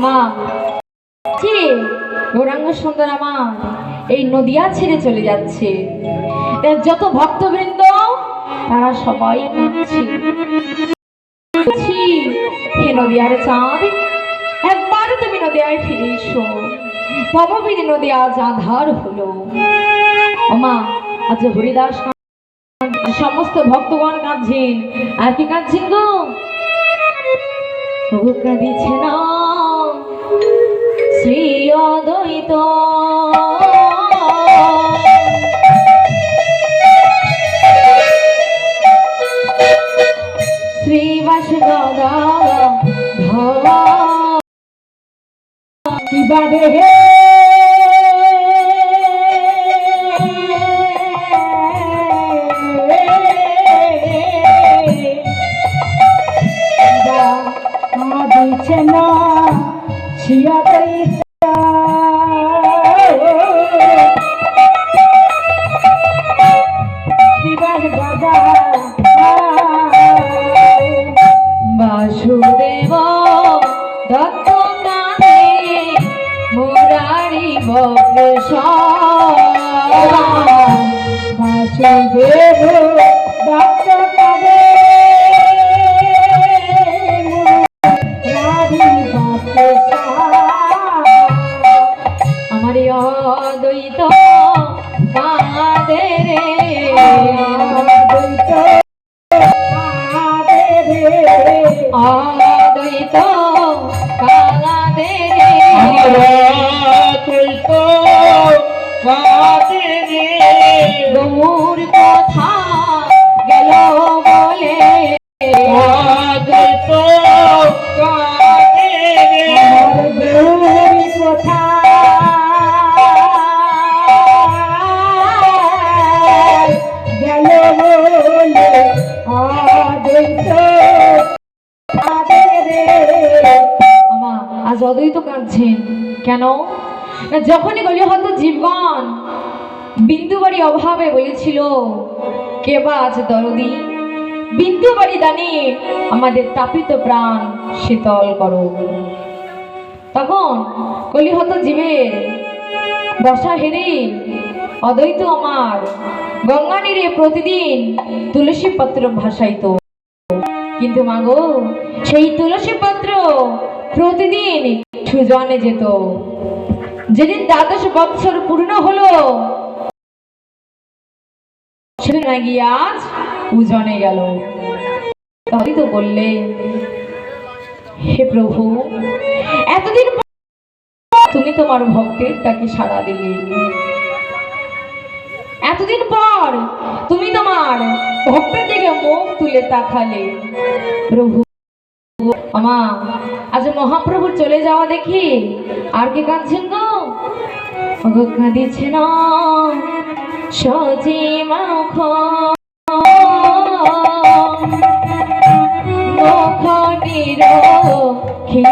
আমার গৌরাঙ্গ সুন্দর আমার এই নদিয়া ছেড়ে চলে যাচ্ছে। যত ভক্তবৃন্দ তারা সবাই হে নদিয়ার চাঁদ, একবার তুমি নদিয়ায় ফিরে এসো। তববির নদিয়া আজ আধার হলো। আমা আজ হরিদাস সমস্ত ভক্তগণ কাঁদছেন। আর কি কাঁদছেন গো? কাঁদিছে না শ্রী অদ্বৈত শ্রীবাস গদা বাদে হে দিচ্ছে না শিয়াতেই বাসুদেব দত্ত কানে মুরারি বাসুদেব দত্ত কানে আমার অদ্বৈত কাঁদে রে, অদ্বৈত কাঁদে রে, অদ্বৈত কাঁদে রে, গৌর কথা গেল বলে, অদ্বৈত কাঁদে রে, গৌর কথা গেল বলে, অদ্বৈত আজ অদ্বৈত কাঁদছেন কেন? না যখনই গলি হতো জীবগণ বিন্দুবাড়ি অভাবে বলেছিল কে বা আজ দরদি, বিন্দুবাড়ি দানে আমাদের তাপিত প্রাণ শীতল করো। তখন কলি হতো জীবের দশা হেরে অদ্বৈত আমার গঙ্গা নীরে প্রতিদিন তুলসী পত্র ভাসাইত। কিন্তু মাগো সেই তুলসী পত্র প্রতিদিন সুজনে যেত। যেদিন ১২ বৎসর পূর্ণ হলো সেদিন নাকি আজ উজনে গেল। তাই তো বললে হে প্রভু, এতদিন তুমি তোমার ভক্তের তাকে সাড়া দিলে, এতদিন পর তুমি তোমার ভক্তের দিকে মুখ তুলে তাকালে। প্রভু আমা আজ মহাপ্রভু চলে যাওয়া দেখি আর কে কাঁদছেন গো? কাঁদিছে না সজি মুখ মুখ নিরখি